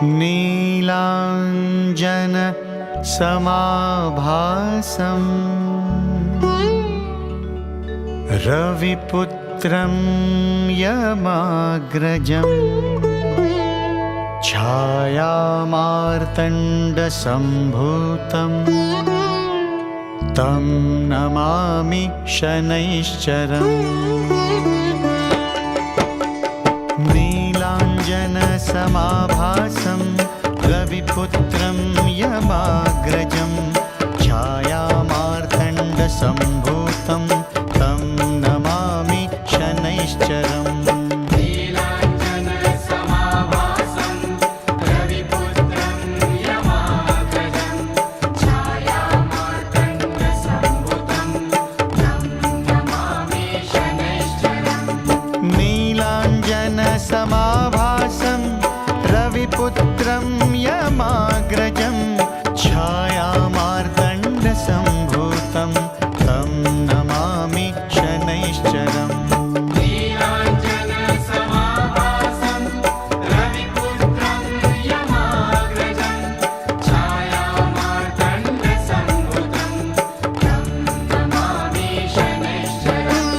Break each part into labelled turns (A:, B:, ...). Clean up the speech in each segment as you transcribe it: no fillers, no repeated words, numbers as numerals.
A: नीलाञ्जन समाभासम् रविपुत्रं यमाग्रजम् छायामार्तण्डसम्भूतं तं नमामि शनैश्चरम् नीलाञ्जनसमाभासं रविपुत्रं यमाग्रजं छायामार्तण्डसम्भूतं तं नमामि शनैश्चरम् समाभासं रविपुत्रं यमाग्रजं छायामार्तण्डसम्भूतं तं नमामि शनैश्चरम्
B: नीलाञ्जनसमाभासं रविपुत्रं यमाग्रजं छायामार्तण्डसम्भूतं तं नमामि शनैश्चरम्
A: समाभासं रविपुत्रं यमाग्रजं छायामार्तण्डसम्भूतं तं नमामि शनैश्चरम्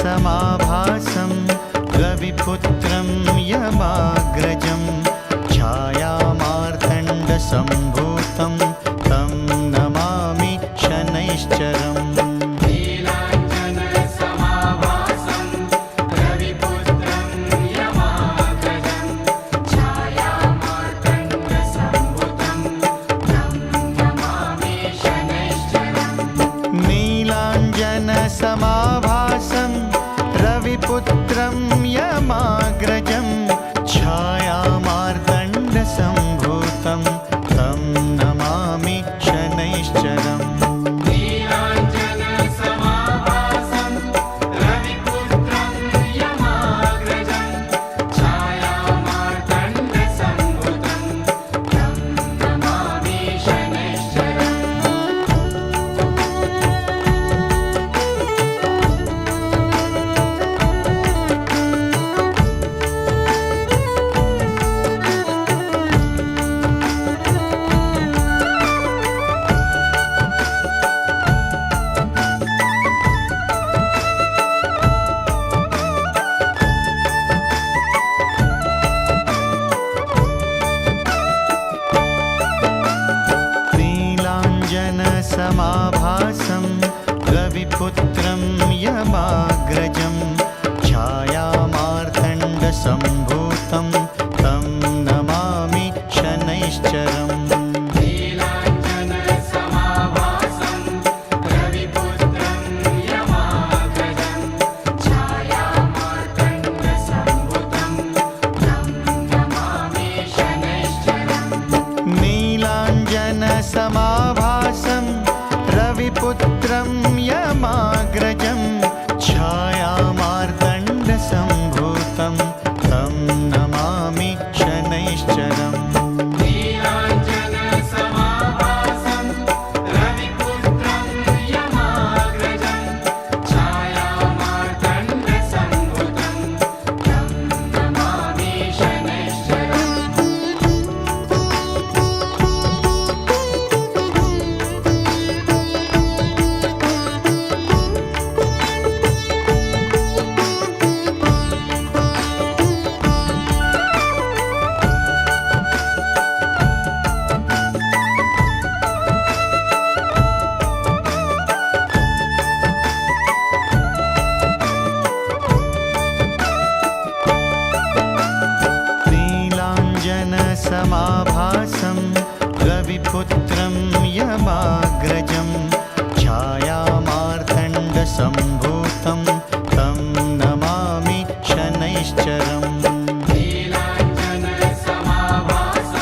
B: नीलाञ्जनसमाभासं रविपुत्रं यमाग्रजं छायामार्तण्डसम्भूतं तं नमामि शनैश्चरम्
A: नीलाञ्जनसमाभासं रविपुत्रं यमाग्रजं छायामार्तण्डसम्भूतं तं नमामि शनैश्चरम्
B: नीलाञ्जनसमाभासं रविपुत्रं यमाग्रजं छायामार्तण्डसम्भूतं तं नमामि शनैश्चरम्
A: समाभासं रविपुत्रं यमाग्रजं छायामार्तण्डसम्भूतं तं नमामि शनैश्चरम्
B: नीलाञ्जनसमाभासं रविपुत्रं यमाग्रजं छायामार्तण्डसम्भूतं तं नमामि शनैश्चरम्
A: नीलाञ्जनसमाभासं रविपुत्रं यमाग्रजं छायामार्तण्डसम्भूतं तं नमामि शनैश्चरम्
B: नीलाञ्जनसमाभासं रविपुत्रं यमाग्रजं छायामार्तण्डसम्भूतं तं नमामि शनैश्चरम्
A: समाभासं रविपुत्रं यमाग्रजं छायामार्तण्डसम्भूतं तं नमामि शनैश्चरम्
B: नीलाञ्जनसमाभासं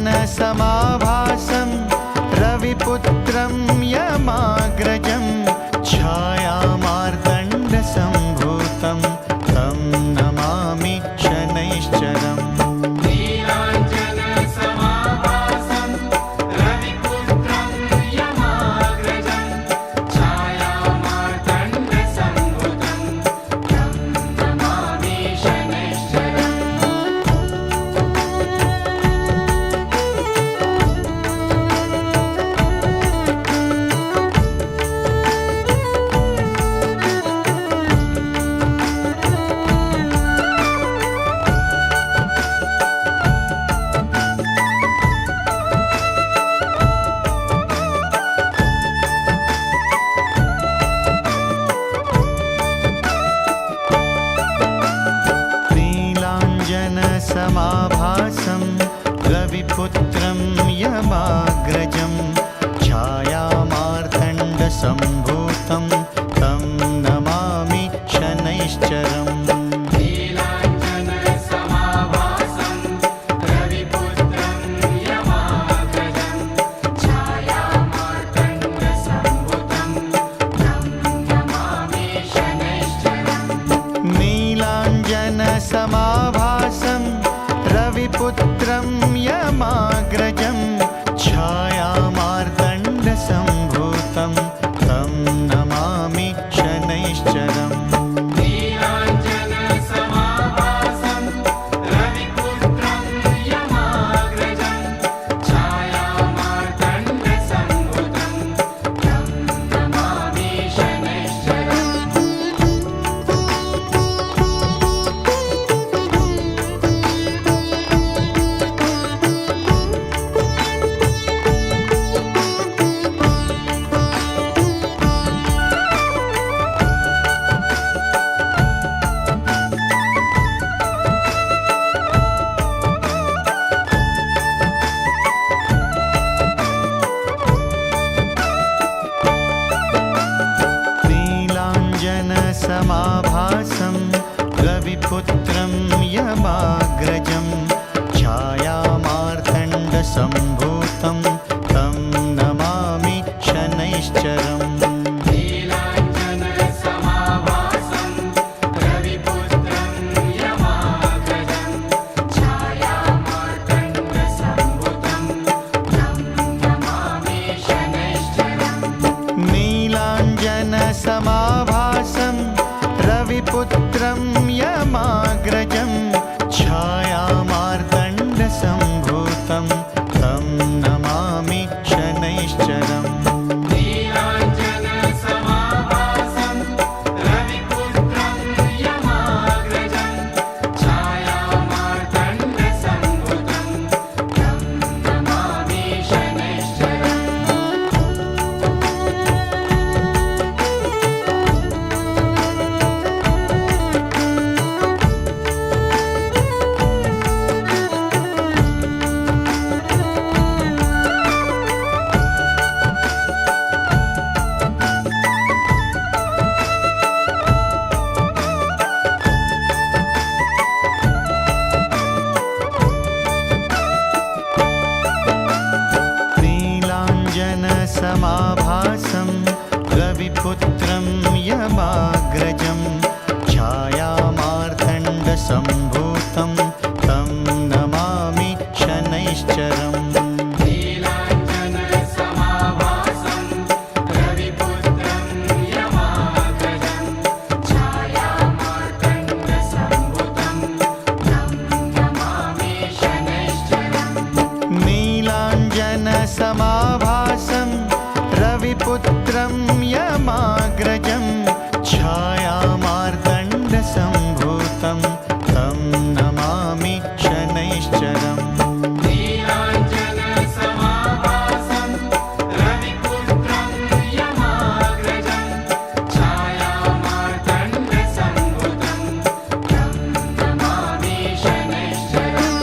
A: नीलाञ्जनसमाभासं रविपुत्रं यमाग्रजं छायामार्तण्डसम्भूतं तं नमामि शनैश्चरम्
B: नीलाञ्जनसमाभासं रविपुत्रं यमाग्रजं छायामार्तण्डसम्भुतं तं नमामि शनैश्चरम्
A: नीलाञ्जनसमाभासं रविपुत्रं यमाग्रजं छायामार्तण्डसम्भूतं तं नमामि शनैश्चरम्
B: नीलाञ्जनसमाभासं रविपुत्रं यमाग्रजं छायामार्तण्डसम्भुतं तं नमामि शनैश्चरम्
A: नीलाञ्जनसमाभासं रविपुत्रं यमाग्रजं छायामार्तण्डसम्भूतं तं नमामि शनैश्चरम्
B: नीलाञ्जनसमाभासं रविपुत्रं यमाग्रजं छायामार्तण्डसम्भुतं तं नमामि शनैश्चरम्
A: नीलाञ्जनसमाभासं रविपुत्रं यमाग्रजं छायामार्तण्डसम्भूतं तं नमामि शनैश्चरम्
B: नीलाञ्जनसमाभासं रविपुत्रं यमाग्रजं छायामार्तण्डसम्भुतं तं नमामि शनैश्चरम्
A: नीलाञ्जनसमाभासं रविपुत्रं यमाग्रजं छायामार्तण्डसम्भूतं तं नमामि शनैश्चरम्
B: नीलाञ्जनसमाभासं रविपुत्रं यमाग्रजं छायामार्तण्डसम्भुतं तं नमामि शनैश्चरम्
A: नीलाञ्जनसमाभासं रविपुत्रं यमाग्रजं छायामार्तण्डसम्भूतं तं नमामि शनैश्चरम्
B: नीलाञ्जनसमाभासं रविपुत्रं यमाग्रजं छायामार्तण्डसम्भुतं तं नमामि शनैश्चरम्
A: नीलाञ्जनसमाभासं रविपुत्रं यमाग्रजं छायामार्तण्डसम्भूतं तं नमामि शनैश्चरम्
B: नीलाञ्जनसमाभासं रविपुत्रं यमाग्रजं छायामार्तण्डसम्भुतं तं नमामि शनैश्चरम्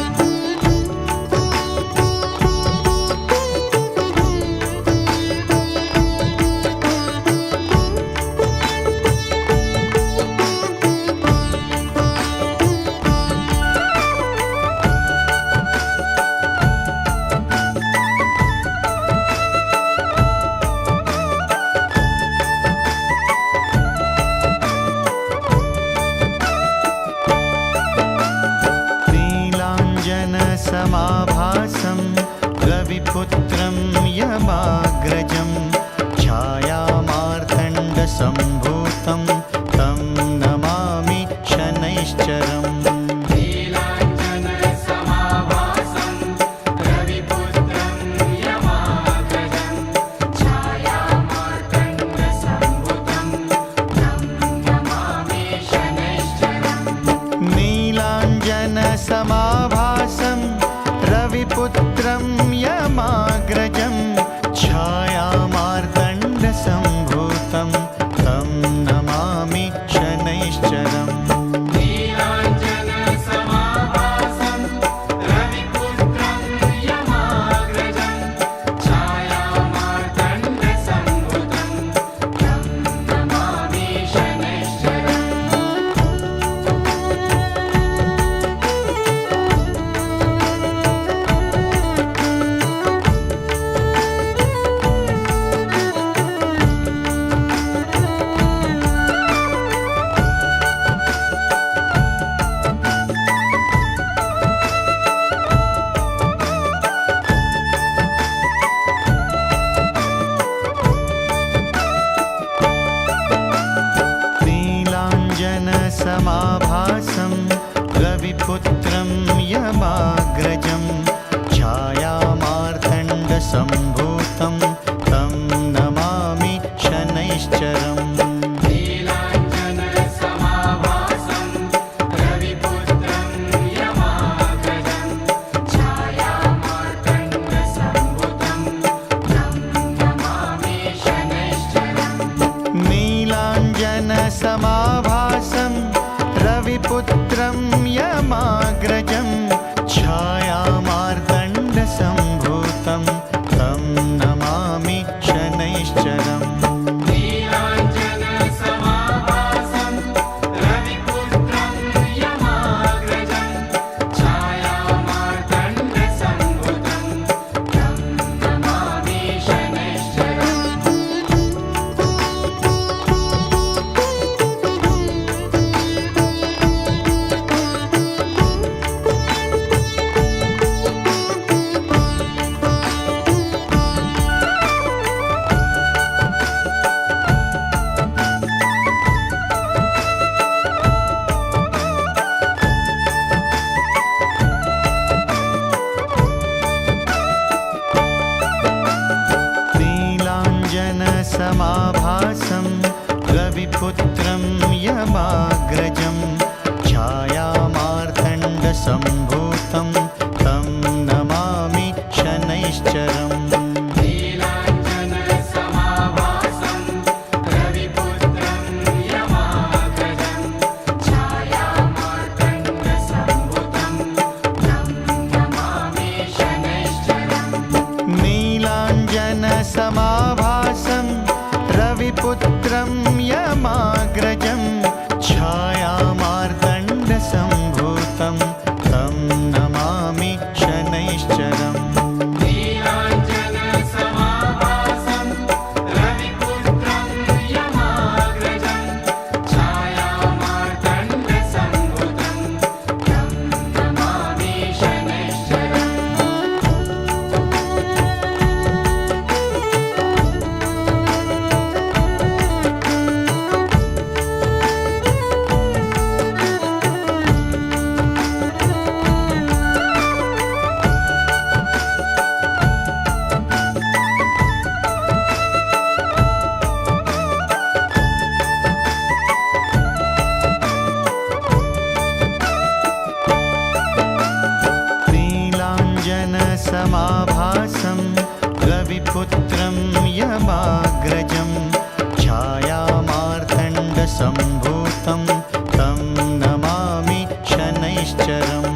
A: नीलाञ्जनसमाभासं रविपुत्रं यमाग्रजं छायामार्तण्डसम्भूतं तं नमामि शनैश्चरम्
B: नीलाञ्जनसमाभासं रविपुत्रं यमाग्रजं छायामार्तण्डसम्भूतं तं नमामि शनैश्चरम्
A: नीलाञ्जनसमाभासं रविपुत्रं यमाग्रजं छायामार्तण्डसम्भूतं तं नमामि शनैश्चरम्
B: नीलाञ्जनसमाभासं रविपुत्रं यमाग्रजं छायामार्तण्डसम्भूतं तं नमामि शनैश्चरम्
A: नीलाञ्जनसमाभासं रविपुत्रं यमाग्रजं छायामार्तण्डसम्भूतं तं नमामि शनैश्चरम्
B: नीलाञ्जनसमाभासं रविपुत्रं यमाग्रजं छायामार्तण्डसम्भूतं तं नमामि शनैश्चरम्
A: नीलाञ्जनसमाभासं रविपुत्रं यमाग्रजं छायामार्तण्डसम्भूतं तं नमामि शनैश्चरम्
B: नीलाञ्जनसमाभासं रविपुत्रं यमाग्रजं छायामार्तण्डसम्भूतं तं नमामि शनैश्चरम्
A: नीलाञ्जनसमाभासं रविपुत्रं यमाग्रजं छायामार्तण्डसम्भूतं तं नमामि शनैश्चरम्
B: नीलाञ्जनसमाभासं रविपुत्रं यमाग्रजं छायामार्तण्डसम्भूतं तं नमामि शनैश्चरम्
A: नीलाञ्जनसमाभासं रविपुत्रं यमाग्रजं छायामार्तण्डसम्भूतं तं नमामि शनैश्चरम्
B: नीलाञ्जनसमाभासं रविपुत्रं यमाग्रजं छायामार्तण्डसम्भूतं तं नमामि शनैश्चरम्
A: नीलाञ्जनसमाभासं रविपुत्रं यमाग्रजं छायामार्तण्डसम्भूतं तं नमामि शनैश्चरम्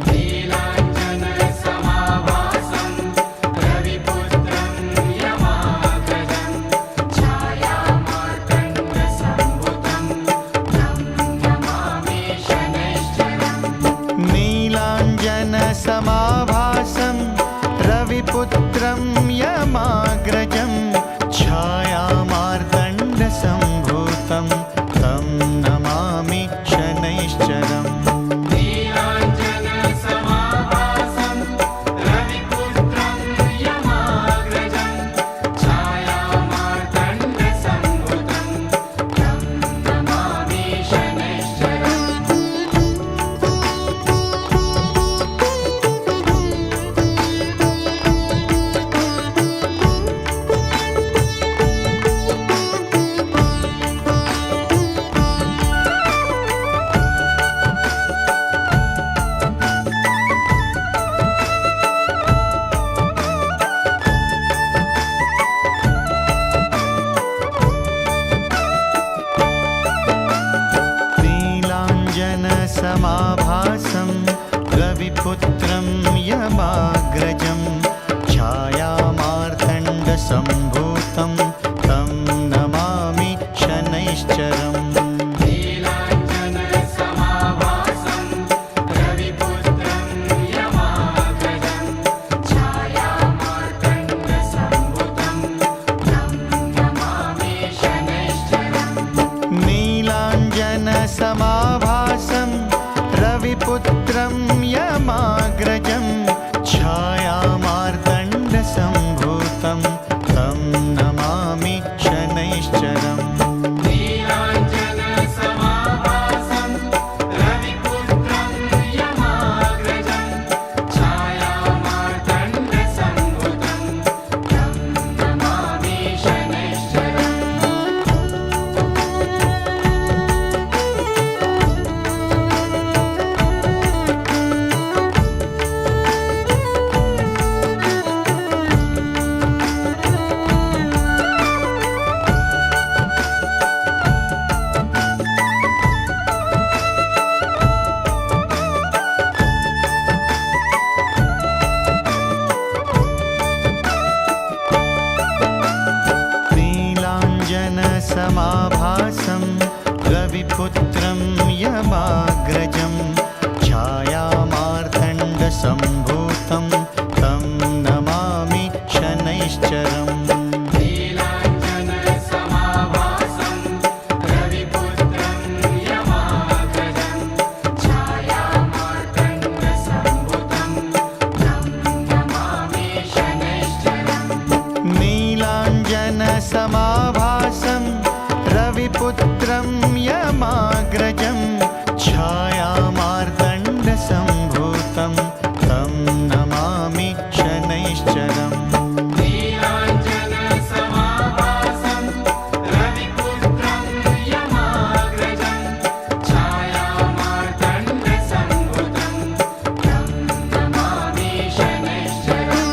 B: नीलाञ्जनसमाभासं रविपुत्रं यमाग्रजं छायामार्तण्डसम्भूतं तं नमामि शनैश्चरम्
A: नीलाञ्जनसमाभासं रविपुत्रं यमाग्रजं छायामार्तण्डसम्भूतं तं नमामि शनैश्चरम्
B: नीलाञ्जनसमाभासं
A: यमाग्रजं छायामार्तण्डसम्भूतं तं नमामि शनैश्चरम्
B: नीलाञ्जनसमाभासं रविपुत्रं यमाग्रजं छायामार्तण्डसम्भुतं तं नमामि शनैश्चरम्
A: नीलाञ्जनसमाभासं रविपुत्रं यमाग्रजं छायामार्तण्डसम्भूतं तं नमामि शनैश्चरम्
B: नीलाञ्जनसमाभासं रविपुत्रं यमाग्रजं छायामार्तण्डसम्भुतं तं नमामि शनैश्चरम्
A: नीलाञ्जनसमाभासं रविपुत्रं यमाग्रजं छायामार्तण्डसम्भूतं तं नमामि शनैश्चरम्
B: नीलाञ्जनसमाभासं रविपुत्रं यमाग्रजं छायामार्तण्डसम्भुतं तं नमामि शनैश्चरम्
A: नीलाञ्जनसमाभासं रविपुत्रं यमाग्रजं छायामार्तण्डसम्भूतं तं नमामि शनैश्चरम्
B: नीलाञ्जनसमाभासं रविपुत्रं यमाग्रजं छायामार्तण्डसम्भुतं तं नमामि शनैश्चरम्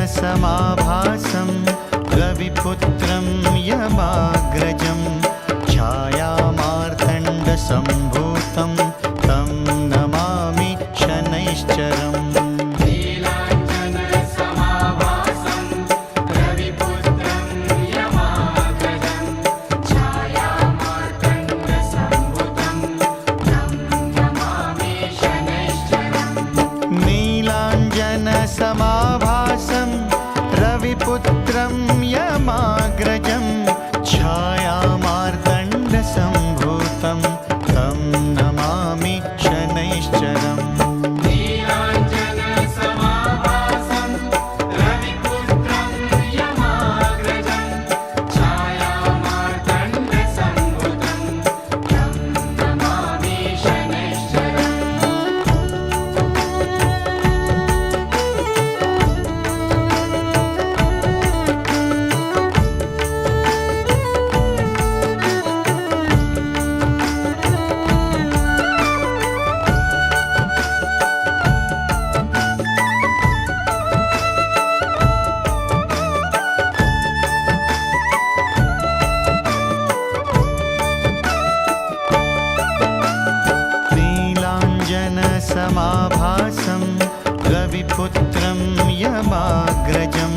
A: नीलाञ्जनसमाभासं रविपुत्रं यमाग्रजं छायामार्तण्डसम्भूतं तं नमामि शनैश्चरम्
B: नीलाञ्जनसमाभासं रविपुत्रं यमाग्रजं छायामार्तण्डसम्भुतं तं नमामि शनैश्चरम्
A: नीलाञ्जनसमाभासं रविपुत्रं यमाग्रजं छायामार्तण्डसम्भूतं तं नमामि शनैश्चरम्
B: नीलाञ्जनसमाभासं रविपुत्रं यमाग्रजं छायामार्तण्डसम्भुतं तं नमामि शनैश्चरम्
A: नीलाञ्जनसमाभासं रविपुत्रं यमाग्रजं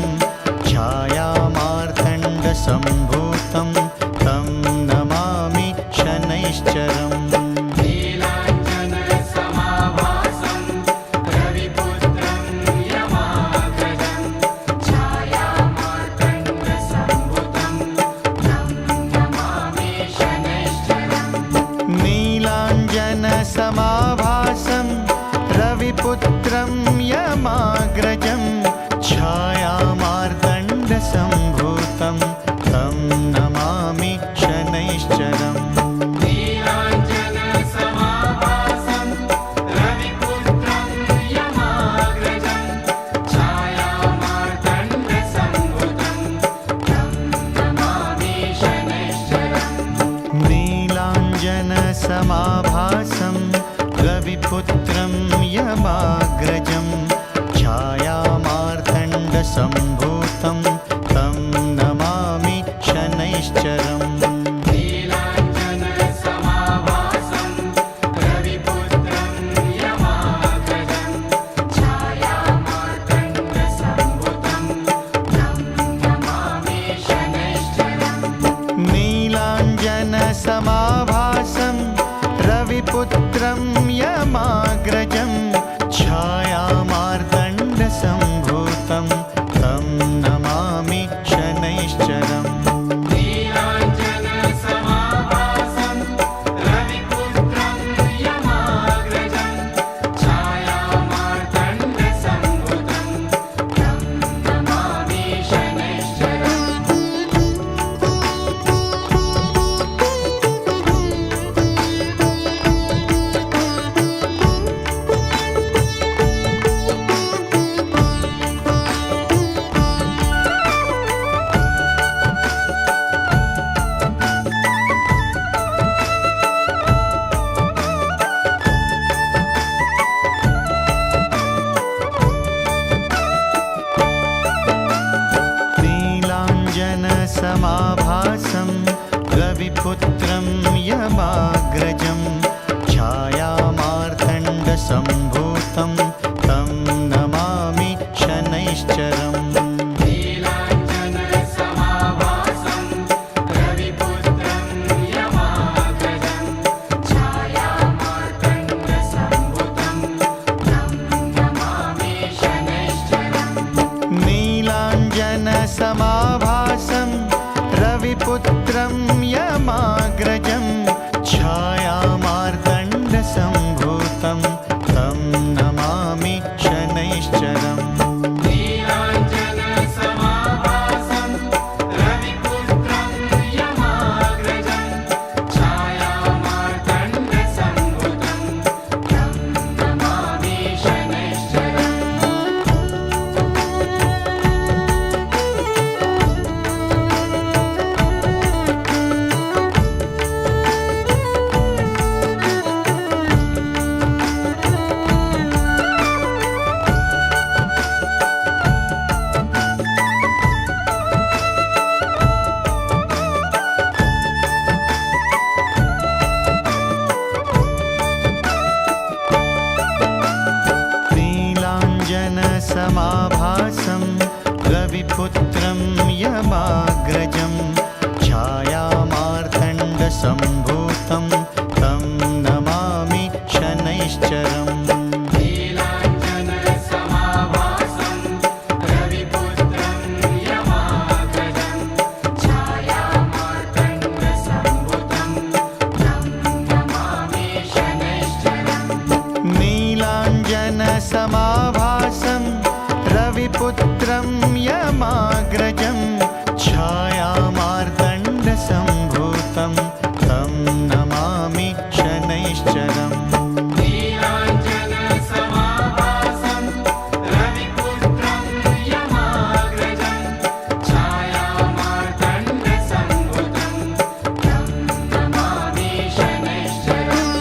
A: छायामार्तण्डसम्भूतं तं नमामि शनैश्चरम्
B: नीलाञ्जनसमाभासं रविपुत्रं यमाग्रजं छायामार्तण्डसम्भुतं तं नमामि शनैश्चरम्
A: नीलाञ्जनसमाभासं रविपुत्रं यमाग्रजं छायामार्तण्डसम्भूतं तं नमामि शनैश्चरम्
B: नीलाञ्जनसमाभासं रविपुत्रं यमाग्रजं
A: मार्तण्डसम्भूतं तं नमामि शनैश्चरम्
B: नीलाञ्जनसमाभासं रविपुत्रं यमाग्रजं छायामार्तण्डसम्भुतं तं नमामि शनैश्चरम्
A: नीलाञ्जनसमाभासं रविपुत्रं यमाग्रजं छायामार्तण्डसम्भूतं तं नमामि शनैश्चरम्
B: नीलाञ्जनसमाभासं रविपुत्रं यमाग्रजं छायामार्तण्डसम्भुतं तं नमामि शनैश्चरम्
A: नीलाञ्जनसमाभासं रविपुत्रं यमाग्रजं छायामार्तण्डसम्भूतं तं नमामि शनैश्चरम्
B: नीलाञ्जनसमाभासं रविपुत्रं यमाग्रजं छायामार्तण्डसम्भुतं तं नमामि शनैश्चरम्
A: नीलाञ्जनसमाभासं रविपुत्रं यमाग्रजं छायामार्तण्डसम्भूतं तं नमामि शनैश्चरम्
B: नीलाञ्जनसमाभासं रविपुत्रं यमाग्रजं छायामार्तण्डसम्भुतं तं नमामि शनैश्चरम्
A: नीलाञ्जनसमाभासं रविपुत्रं यमाग्रजं छायामार्तण्डसम्भूतं तं नमामि शनैश्चरम्
B: नीलाञ्जनसमाभासं रविपुत्रं यमाग्रजं छायामार्तण्डसम्भुतं तं नमामि शनैश्चरम्
A: नीलाञ्जनसमाभासं रविपुत्रं यमाग्रजं छायामार्तण्डसम्भूतं तं नमामि शनैश्चरम्
B: नीलाञ्जनसमाभासं रविपुत्रं यमाग्रजं छायामार्तण्डसम्भुतं तं नमामि शनैश्चरम्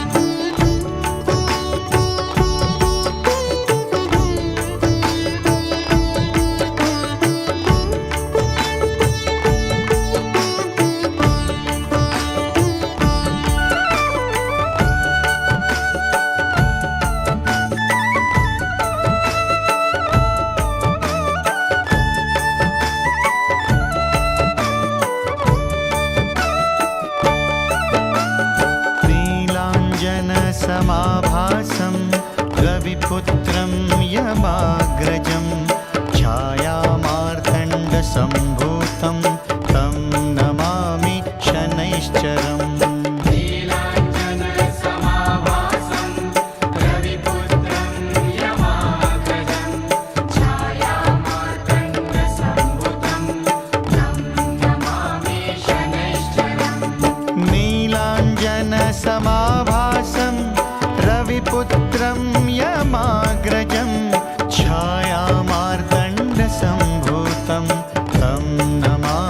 A: नीलाञ्जनसमाभासं रविपुत्रं यमाग्रजं छायामार्तण्डसम्भूतं तं नमामि शनैश्चरम्
B: नीलाञ्जनसमाभासं रविपुत्रं यमाग्रजं छायामार्तण्डसम्भुतं तं नमामि शनैश्चरम्
A: नीलाञ्जनसमाभासं रविपुत्रं यमाग्रजं छायामार्तण्डसम्भूतं तं नमामि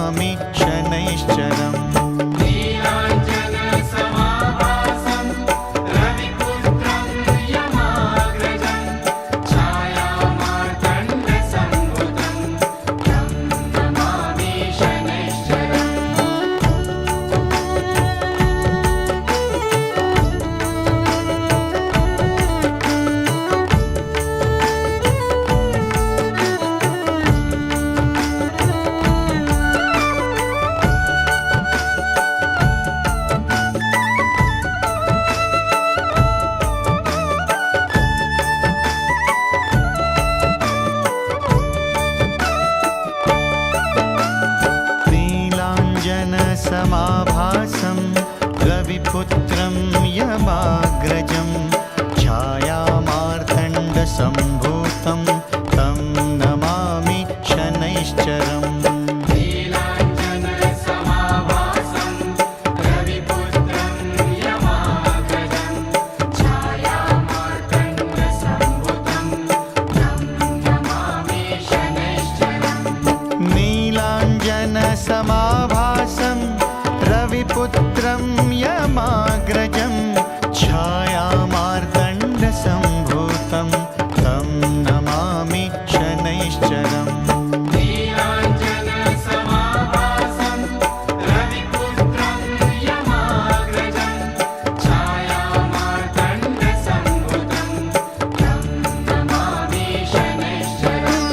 A: शनैश्चरम्
B: नीलाञ्जनसमाभासं रविपुत्रं यमाग्रजं छायामार्तण्डसम्भुतं तं नमामि शनैश्चरम्
A: नीलाञ्जनसमाभासं रविपुत्रं यमाग्रजं छायामार्तण्डसम्भूतं तं नमामि शनैश्चरम्
B: नीलाञ्जनसमाभासं रविपुत्रं यमाग्रजं छायामार्तण्डसम्भुतं तं नमामि शनैश्चरम्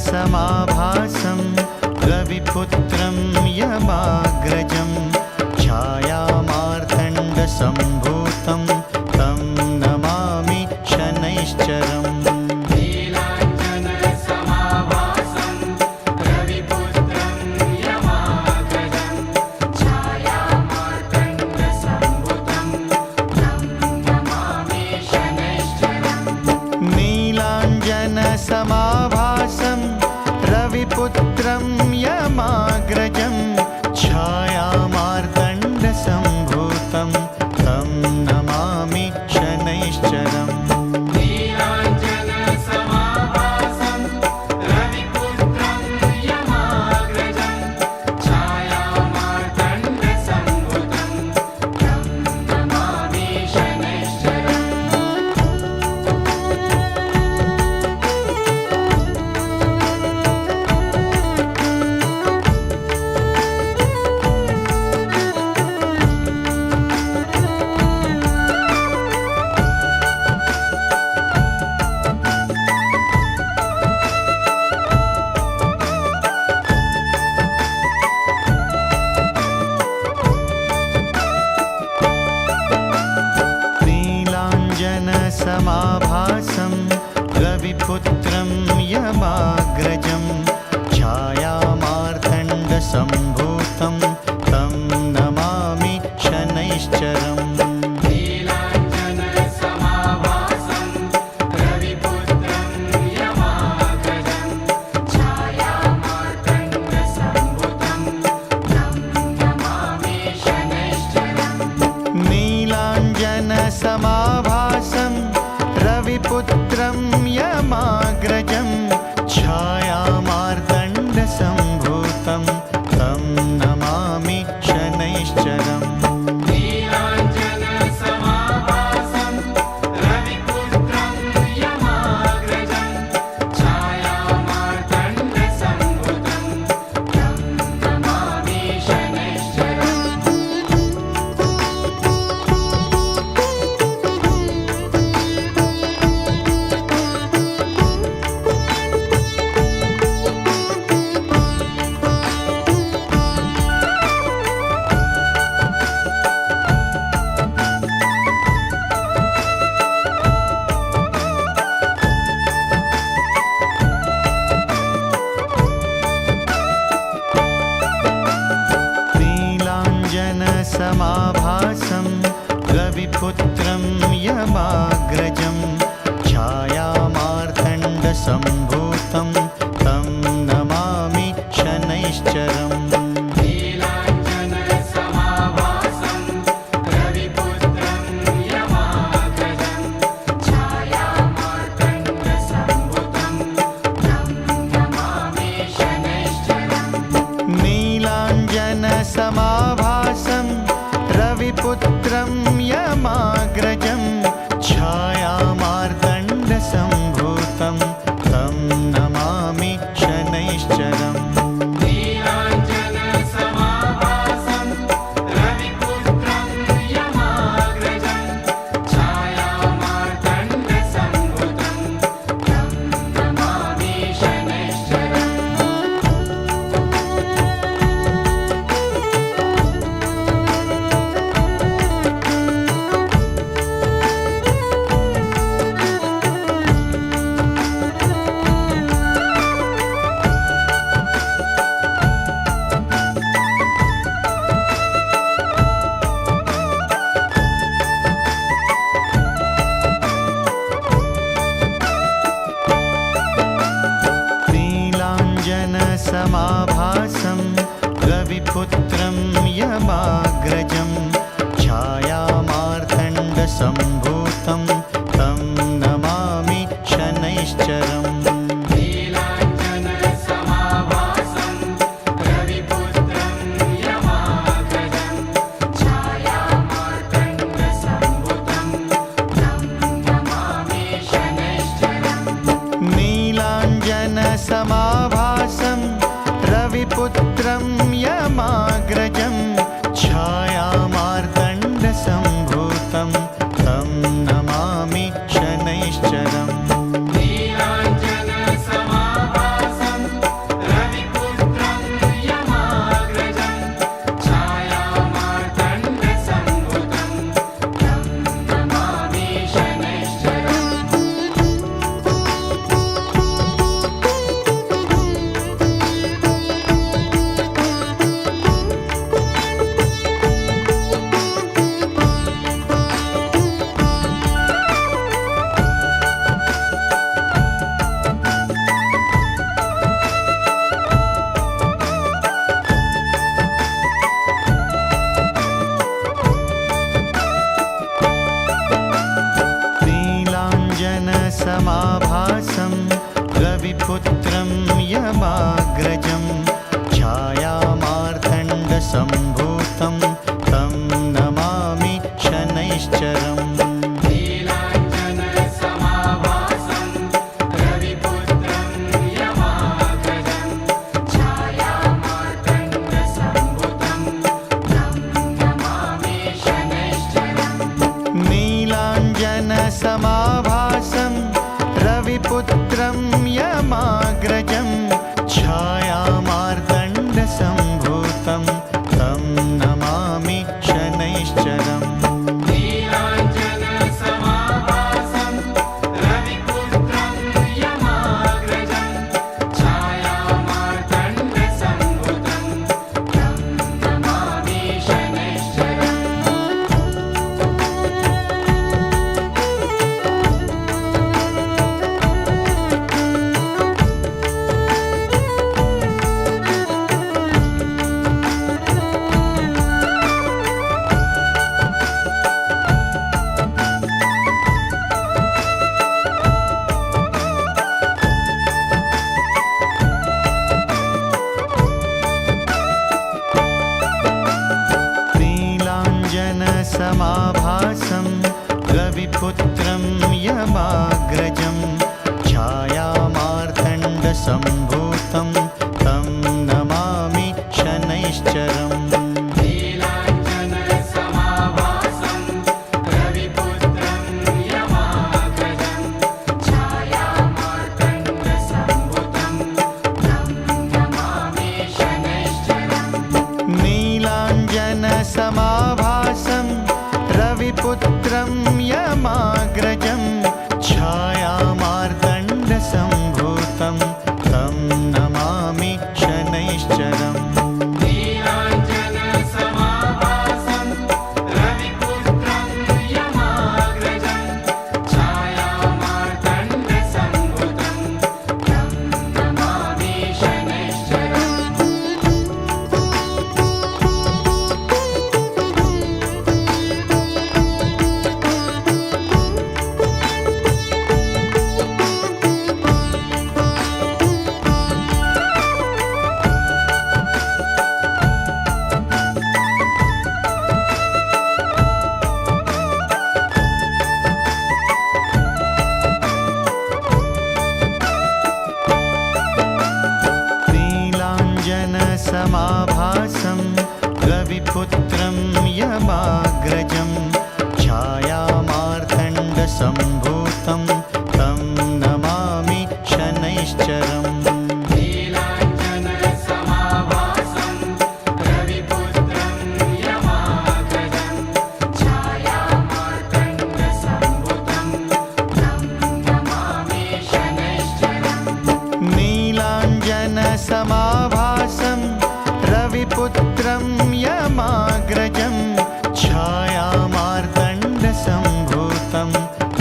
A: नीलाञ्जनसमाभासं रविपुत्रं यमाग्रजं छायामार्तण्डसम्भूतं तं नमामि शनैश्चरम्
B: नीलाञ्जनसमाभासं रविपुत्रं यमाग्रजं छायामार्तण्डसम्भुतं तं नमामि शनैश्चरम्
A: नीलाञ्जनसमाभासं रविपुत्रं यमाग्रजं छायामार्तण्डसम्भूतं तं नमामि शनैश्चरम्
B: नीलाञ्जनसमाभासं रविपुत्रं यमाग्रजं छायामार्तण्डसम्भुतं तं नमामि शनैश्चरम्
A: नीलाञ्जनसमाभासं रविपुत्रं यमाग्रजं छायामार्तण्डसम्भूतं तं नमामि शनैश्चरम्
B: नीलाञ्जनसमाभासं रविपुत्रं यमाग्रजं छायामार्तण्डसम्भुतं तं नमामि शनैश्चरम्
A: नीलाञ्जनसमाभासं रविपुत्रं यमाग्रजं छायामार्तण्डसम्भूतं तं नमामि शनैश्चरम्
B: नीलाञ्जनसमाभासं रविपुत्रं यमाग्रजं छायामार्तण्डसम्भुतं तं नमामि शनैश्चरम्
A: नीलाञ्जनसमाभासं रविपुत्रं यमाग्रजं छायामार्तण्डसम्भूतं तं नमामि शनैश्चरम्
B: नीलाञ्जनसमाभासं रविपुत्रं यमाग्रजं छायामार्तण्डसम्भुतं तं नमामि शनैश्चरम्
A: नीलाञ्जनसमाभासं रविपुत्रं यमाग्रजं छायामार्तण्डसम्भूतं तं नमामि शनैश्चरम्
B: नीलाञ्जन
A: नीलाञ्जनसमाभासं रविपुत्रं यमाग्रजं छायामार्तण्डसम्भूतं तं नमामि शनैश्चरम्
B: नीलाञ्जनसमाभासं रविपुत्रं यमाग्रजं छायामार्तण्डसम्भुतं तं नमामि शनैश्चरम्
A: नीलाञ्जनसमाभासं रविपुत्रं यमाग्रजं छायामार्तण्डसम्भूतं तं नमामि शनैश्चरम्
B: नीलाञ्जनसमाभासं रविपुत्रं यमाग्रजं छायामार्तण्डसम्भुतं तं नमामि शनैश्चरम्
A: नीलाञ्जनसमाभासं रविपुत्रं यमाग्रजं छायामार्तण्डसम्भूतं तं नमामि शनैश्चरम्
B: नीलाञ्जनसमाभासं रविपुत्रं यमाग्रजं छायामार्तण्डसम्भुतं तं नमामि शनैश्चरम्
A: नीलाञ्जनसमाभासं रविपुत्रं यमाग्रजं छायामार्तण्डसम्भूतं तं नमामि शनैश्चरम्
B: नीलाञ्जनसमाभासं रविपुत्रं यमाग्रजं छायामार्तण्डसम्भुतं तं नमामि शनैश्चरम्
A: नीलाञ्जनसमाभासं रविपुत्रं यमाग्रजं छायामार्तण्डसम्भूतं तं नमामि शनैश्चरम्
B: नीलाञ्जनसमाभासं रविपुत्रं यमाग्रजं छायामार्तण्डसम्भुतं तं नमामि शनैश्चरम्
A: नीलाञ्जनसमाभासं रविपुत्रं यमाग्रजं छायामार्तण्डसम्भूतं तं नमामि शनैश्चरम्
B: नीलाञ्जनसमाभासं रविपुत्रं यमाग्रजं छायामार्तण्डसम्भुतं तं नमामि शनैश्चरम्
A: नीलाञ्जनसमाभासं रविपुत्रं यमाग्रजं छायामार्तण्डसम्भूतं तं नमामि शनैश्चरम्
B: नीलाञ्जनसमाभासं रविपुत्रं यमाग्रजं छायामार्तण्डसम्भुतं तं नमामि शनैश्चरम्
A: नीलाञ्जनसमाभासं रविपुत्रं यमाग्रजं छायामार्तण्डसम्भूतं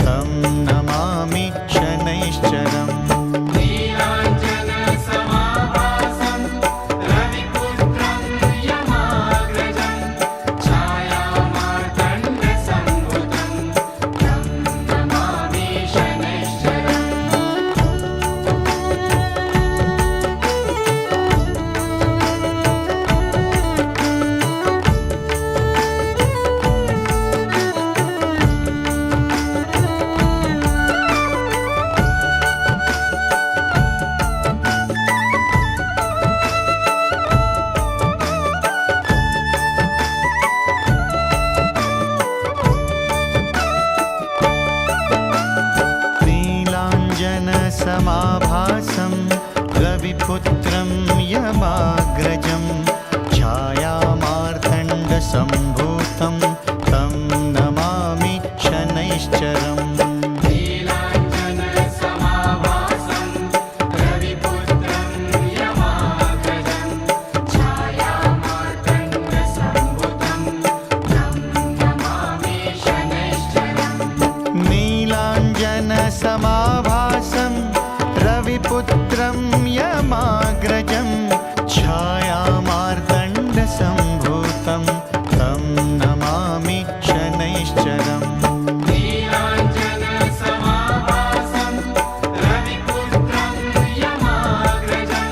A: तं नमामि शनैश्चरम्
B: नीलाञ्जनसमाभासं
A: रविपुत्रं यमाग्रजं छायामार्तण्डसम्भूतं तं नमामि शनैश्चरम्
B: नीलाञ्जनसमाभासं रविपुत्रं यमाग्रजं छायामार्तण्डसम्भुतं तं नमामि शनैश्चरम्
A: नीलाञ्जनसमाभासं रविपुत्रं यमाग्रजं छायामार्तण्डसम्भूतं तं नमामि शनैश्चरम्
B: नीलाञ्जनसमाभासं रविपुत्रं यमाग्रजं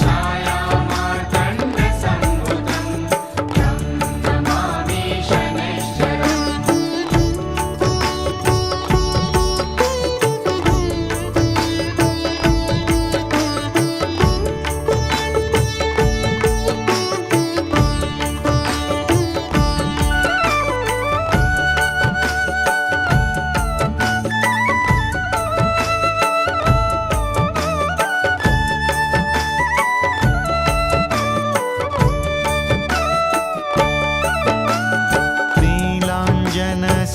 B: छायामार्तण्डसम्भुतं तं नमामि शनैश्चरम्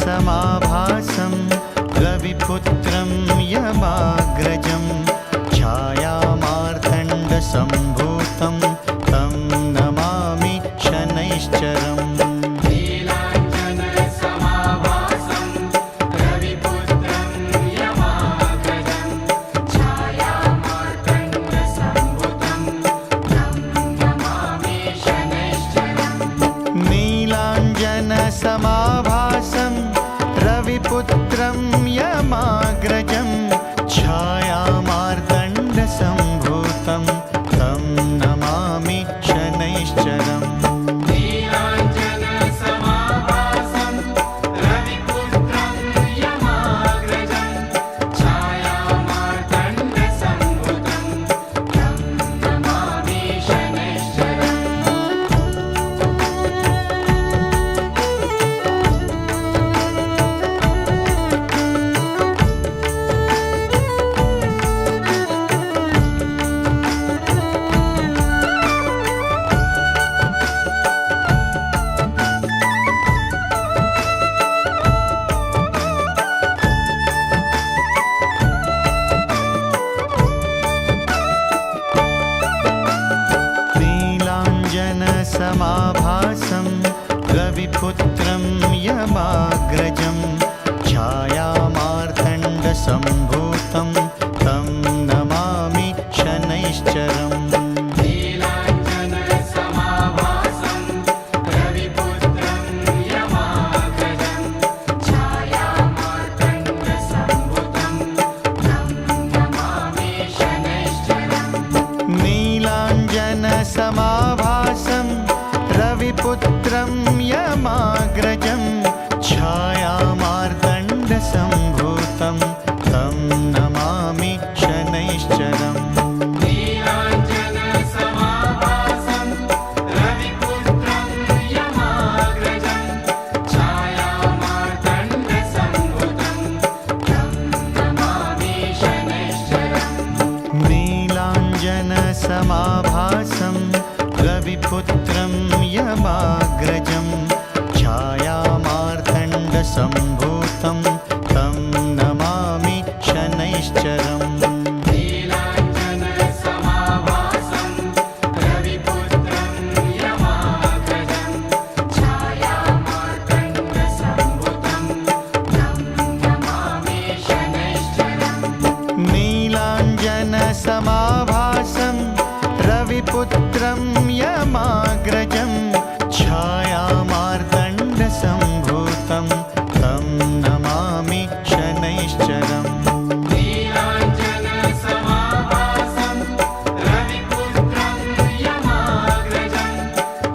A: नीलाञ्जनसमाभासं रविपुत्रं यमाग्रजं छायामार्तण्डसम्भूतं तं नमामि शनैश्चरम्
B: नीलाञ्जनसमाभासं रविपुत्रं यमाग्रजं छायामार्तण्डसम्भुतं तं नमामि शनैश्चरम्
A: नीलाञ्जनसमाभासं रविपुत्रं यमाग्रजं छायामार्तण्डसम्भूतं तं नमामि शनैश्चरम्
B: नीलाञ्जनसमाभासं रविपुत्रं यमाग्रजं छायामार्तण्डसम्भुतं तं नमामि शनैश्चरम्
A: नीलाञ्जनसमाभासं रविपुत्रं यमाग्रजं छायामार्तण्डसम्भूतं तं नमामि शनैश्चरम्
B: नीलाञ्जनसमाभासं रविपुत्रं यमाग्रजं छायामार्तण्डसम्भुतं तं नमामि शनैश्चरम्
A: नीलाञ्जनसमाभासं रविपुत्रं यमाग्रजं छायामार्तण्डसम्भूतं तं नमामि शनैश्चरम्
B: नीलाञ्जनसमाभासं रविपुत्रं यमाग्रजं छायामार्तण्डसम्भुतं तं नमामि शनैश्चरम्
A: नीलाञ्जनसमाभासं रविपुत्रं यमाग्रजं छायामार्तण्डसम्भूतं तं नमामि शनैश्चरम्
B: नीलाञ्जनसमाभासं रविपुत्रं यमाग्रजं छायामार्तण्डसम्भुतं तं नमामि शनैश्चरम्
A: नीलाञ्जनसमाभासं रविपुत्रं यमाग्रजं छायामार्तण्डसम्भूतं तं नमामि शनैश्चरम्
B: नीलाञ्जनसमाभासं रविपुत्रं यमाग्रजं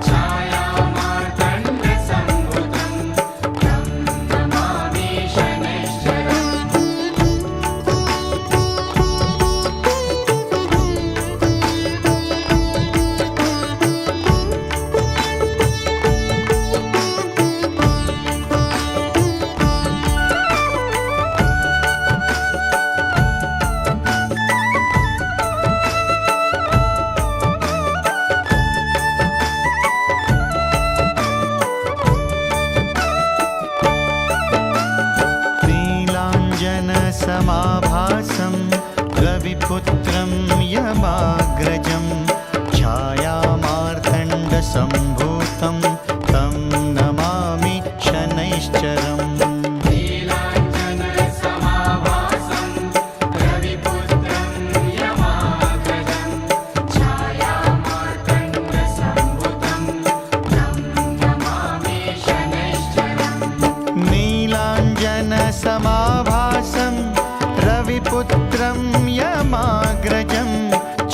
B: छायामार्तण्डसम्भुतं तं नमामि शनैश्चरम्
A: सम्भूतं तं नमामि शनैश्चरम्
B: नीलाञ्जनसमाभासं रविपुत्रं यमाग्रजं छायामार्तण्डसम्भुतं तं नमामि शनैश्चरम्
A: नीलाञ्जनसमाभासं रविपुत्रं यमाग्रजं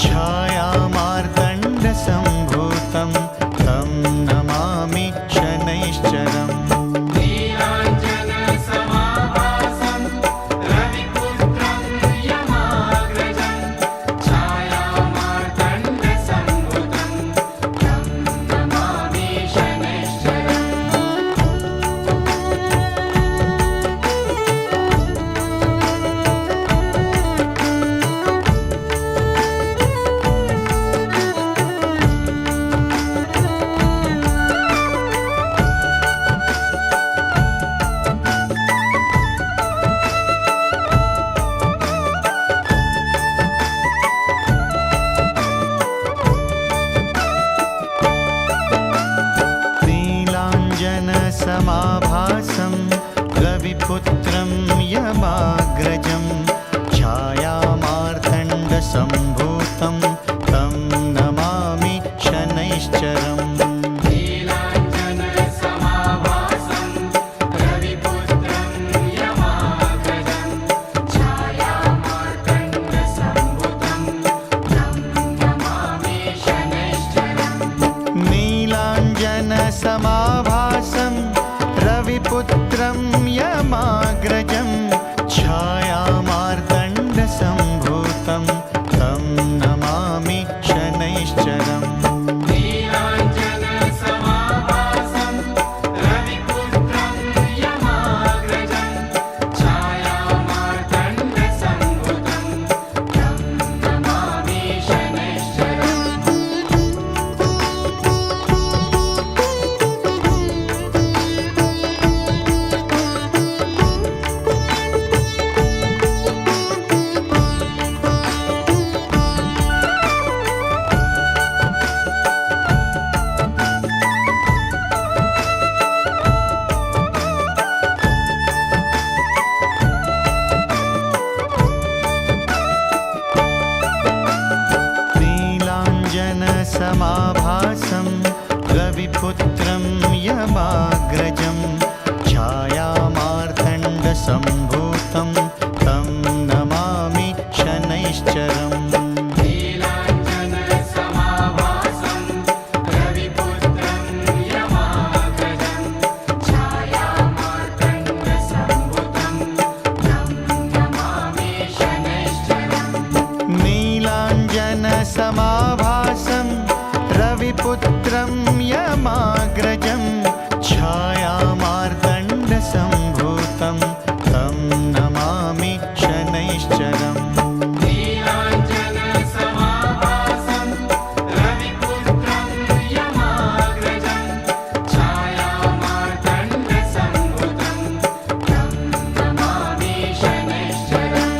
A: छायामार्तण्डसम्भूतं तं नमामि शनैश्चरम्
B: नीलाञ्जनसमाभासं रविपुत्रं यमाग्रजं छायामार्तण्डसम्भुतं तं नमामि शनैश्चरम्
A: नीलाञ्जनसमाभासं रविपुत्रं यमाग्रजं छायामार्तण्डसम्भूतं तं नमामि शनैश्चरम्
B: नीलाञ्जनसमाभासं रविपुत्रं यमाग्रजं छायामार्तण्डसम्भुतं तं नमामि शनैश्चरम्
A: नीलाञ्जनसमाभासं रविपुत्रं यमाग्रजं छायामार्तण्डसम्भूतं तं नमामि शनैश्चरम्
B: नीलाञ्जनसमाभासं रविपुत्रं यमाग्रजं छायामार्तण्डसम्भुतं तं नमामि शनैश्चरम्
A: नीलाञ्जनसमाभासं रविपुत्रं यमाग्रजं छायामार्तण्डसम्भूतं तं नमामि शनैश्चरम्
B: नीलाञ्जनसमाभासं रविपुत्रं यमाग्रजं छायामार्तण्डसम्भुतं तं नमामि शनैश्चरम्
A: नीलाञ्जनसमाभासं रविपुत्रं यमाग्रजं छायामार्तण्डसम्भूतं तं नमामि शनैश्चरम्
B: नीलाञ्जनसमाभासं रविपुत्रं यमाग्रजं छायामार्तण्डसम्भुतं तं नमामि शनैश्चरम्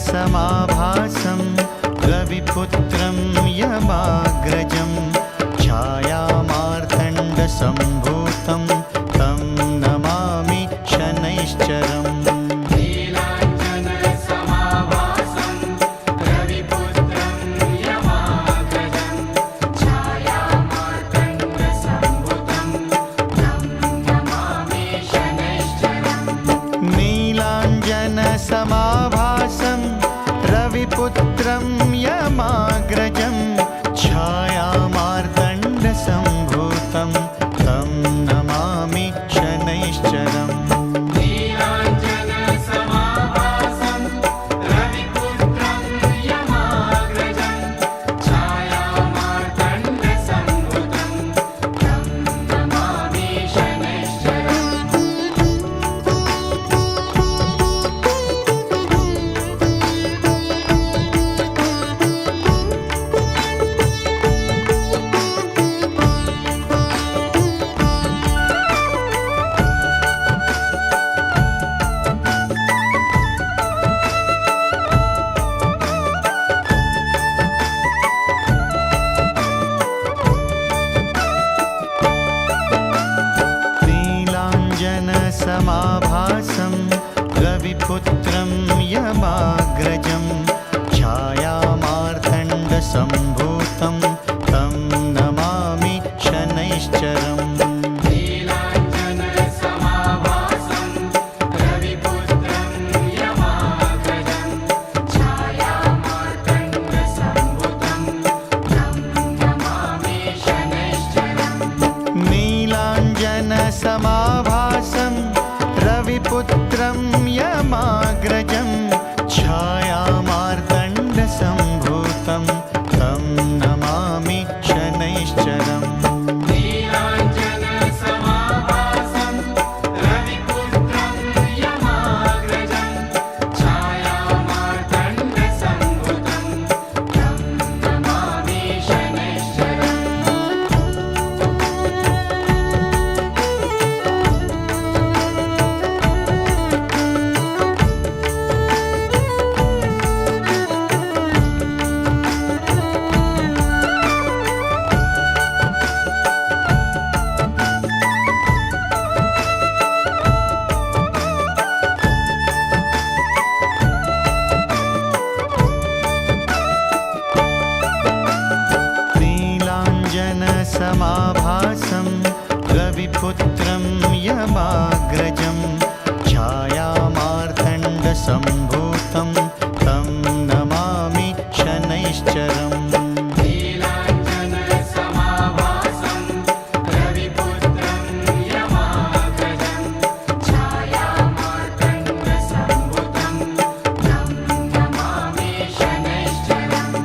A: नीलाञ्जनसमाभासं रविपुत्रं यमाग्रजं छायामार्तण्डसम्भूतं तं नमामि शनैश्चरम्
B: नीलाञ्जनसमाभासं रविपुत्रं यमाग्रजं छायामार्तण्डसम्भुतं तं नमामि शनैश्चरम्
A: नीलाञ्जनसमाभासं रविपुत्रं यमाग्रजं छायामार्तण्डसम्भूतं तं नमामि शनैश्चरम्
B: नीलाञ्जनसमाभासं रविपुत्रं यमाग्रजं छायामार्तण्डसम्भुतं
A: नीलाञ्जनसमाभासं तं नमामि शनैश्चरम्
B: नीलाञ्जनसमाभासं रविपुत्रं यमाग्रजं छायामार्तण्डसम्भुतं तं नमामि शनैश्चरम्
A: नीलाञ्जनसमाभासं रविपुत्रं यमाग्रजं छायामार्तण्डसम्भूतं तं नमामि शनैश्चरम्
B: नीलाञ्जनसमाभासं रविपुत्रं यमाग्रजं छायामार्तण्डसम्भुतं तं नमामि शनैश्चरम्
A: नीलाञ्जनसमाभासं रविपुत्रं यमाग्रजं छायामार्तण्डसम्भूतं तं नमामि शनैश्चरम्
B: नीलाञ्जनसमाभासं रविपुत्रं यमाग्रजं छायामार्तण्डसम्भुतं तं नमामि शनैश्चरम्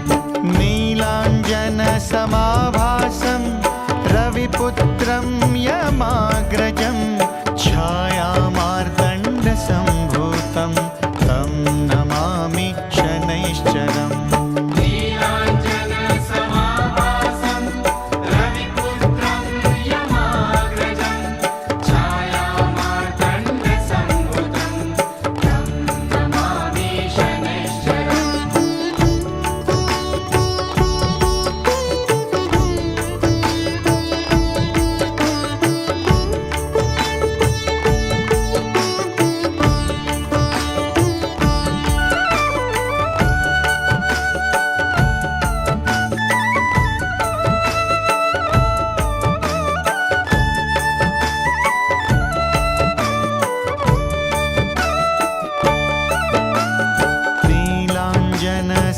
A: नीलाञ्जनसमाभासं रविपुत्रं यमाग्रजं छायामार्तण्डसम्भूतं तं नमामि शनैश्चरम्
B: नीलाञ्जनसमाभासं रविपुत्रं यमाग्रजं छायामार्तण्डसम्भुतं तं नमामि शनैश्चरम्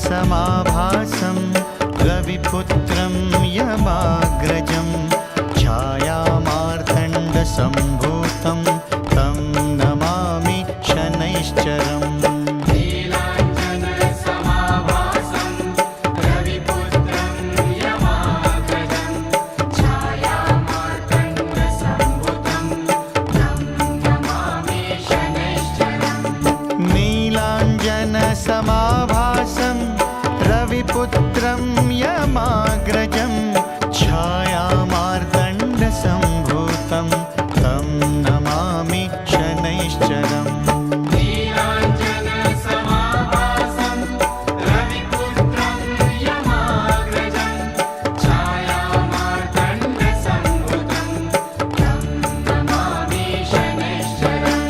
A: नीलाञ्जनसमाभासं रविपुत्रं यमाग्रजं छायामार्तण्डसम्भूतं तं नमामि शनैश्चरम्
B: नीलाञ्जनसमाभासं रविपुत्रं यमाग्रजं छायामार्तण्डसम्भुतं तं नमामि शनैश्चरम्
A: नीलाञ्जनसमाभासं रविपुत्रं यमाग्रजं छायामार्तण्डसम्भूतं तं नमामि शनैश्चरम्
B: नीलाञ्जनसमाभासं रविपुत्रं यमाग्रजं छायामार्तण्डसम्भुतं तं नमामि शनैश्चरम्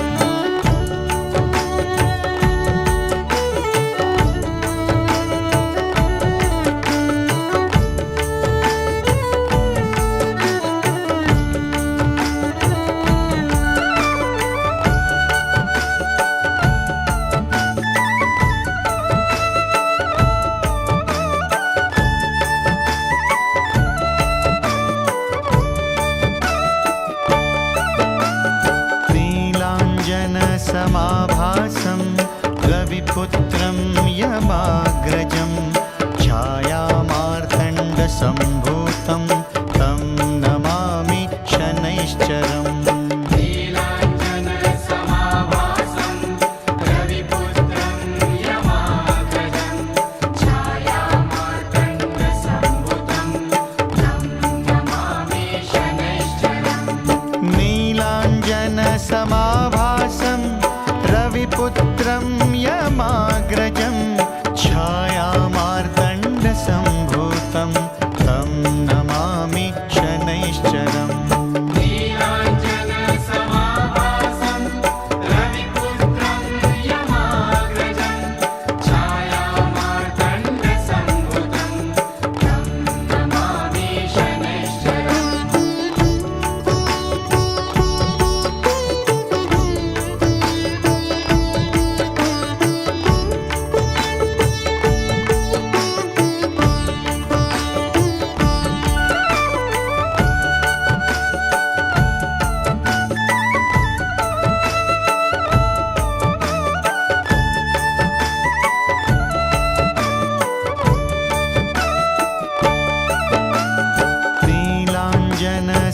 A: नीलाञ्जनसमाभासं रविपुत्रं यमाग्रजं छायामार्तण्डसम्भूतं तं नमामि शनैश्चरम्
B: नीलाञ्जनसमाभासं रविपुत्रं यमाग्रजं छायामार्तण्डसम्भुतं तं नमामि शनैश्चरम्
A: नीलाञ्जनसमाभासं रविपुत्रं यमाग्रजं छायामार्तण्डसम्भूतं तं नमामि शनैश्चरम्
B: नीलाञ्जनसमाभासं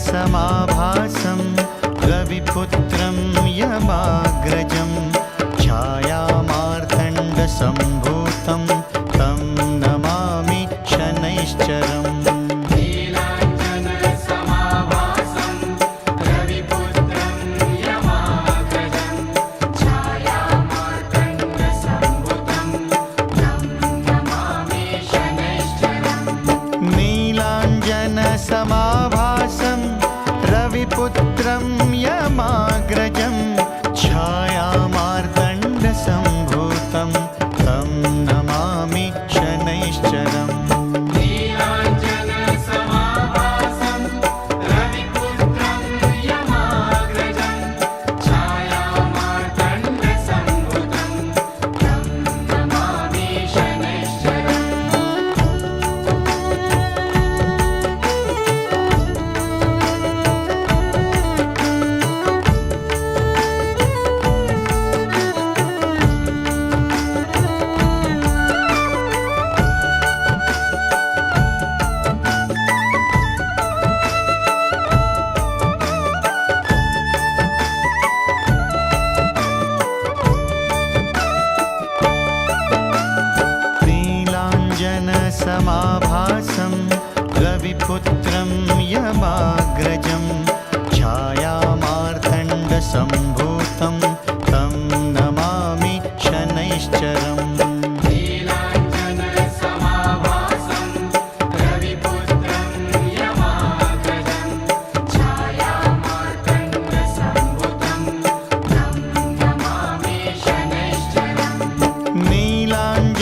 A: नीलाञ्जनसमाभासं रविपुत्रं यमाग्रजं छायामार्तण्डसम्भूतं तं नमामि शनैश्चरम्
B: नीलाञ्जनसमाभासं रविपुत्रं यमाग्रजं छायामार्तण्डसम्भुतं तं नमामि शनैश्चरम्
A: नीलाञ्जनसमाभासं रविपुत्रं यमाग्रजं छायामार्तण्डसम्भूतं तं नमामि शनैश्चरम्
B: नीलाञ्जनसमाभासं रविपुत्रं यमाग्रजं छायामार्तण्डसम्भुतं तं नमामि शनैश्चरम्
A: नीलाञ्जनसमाभासं रविपुत्रं यमाग्रजं छायामार्तण्डसम्भूतं तं नमामि शनैश्चरम्
B: नीलाञ्जनसमाभासं रविपुत्रं यमाग्रजं छायामार्तण्डसम्भुतं तं नमामि शनैश्चरम्
A: नीलाञ्जनसमाभासं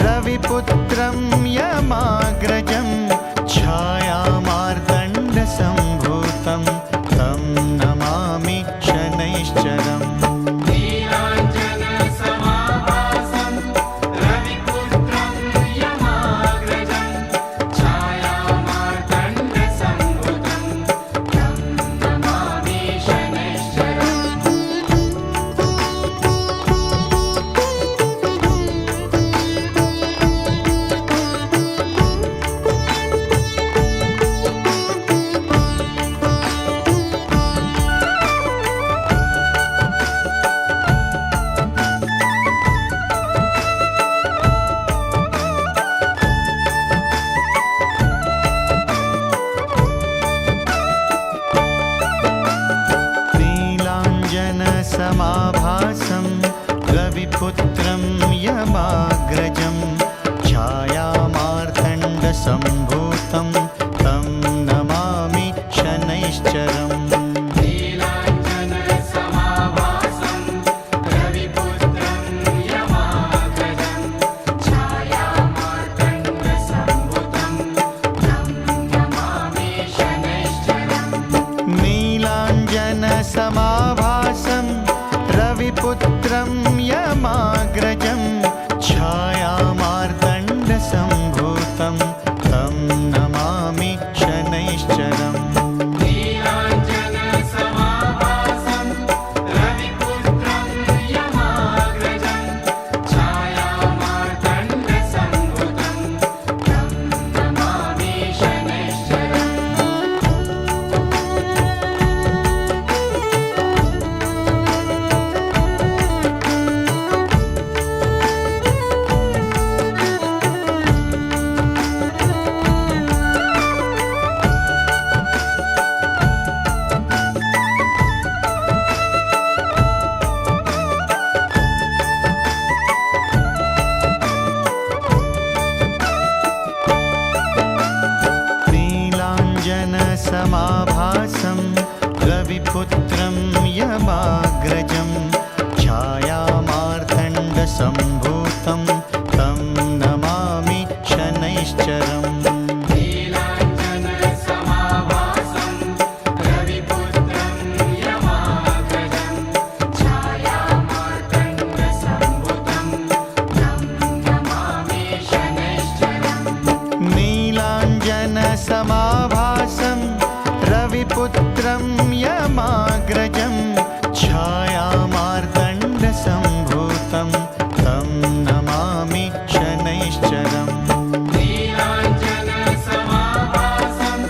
A: रविपुत्रं यमाग्रजं छायामार्तण्डसम्भूतं तं नमामि शनैश्चरम्
B: नीलाञ्जनसमाभासं रविपुत्रं यमाग्रजं छायामार्तण्डसम्भुतं तं नमामि शनैश्चरम्
A: नीलाञ्जनसमाभासं रविपुत्रं यमाग्रजं छायामार्तण्डसम्भूतं तं नमामि शनैश्चरम्
B: नीलाञ्जनसमाभासं रविपुत्रं यमाग्रजं छायामार्तण्डसम्भुतं तं नमामि शनैश्चरम्
A: नीलाञ्जनसमाभासं रविपुत्रं यमाग्रजं छायामार्तण्डसम्भूतं तं नमामि शनैश्चरम्
B: नीलाञ्जनसमाभासं रविपुत्रं यमाग्रजं छायामार्तण्डसम्भुतं तं नमामि शनैश्चरम्
A: नीलाञ्जनसमाभासं रविपुत्रं यमाग्रजं छायामार्तण्डसम्भूतं तं नमामि शनैश्चरम्
B: नीलाञ्जनसमाभासं रविपुत्रं यमाग्रजं छायामार्तण्डसम्भुतं तं नमामि शनैश्चरम्
A: नीलाञ्जनसमाभासं रविपुत्रं यमाग्रजं छायामार्तण्डसम्भूतं तं नमामि शनैश्चरम्
B: नीलाञ्जनसमाभासं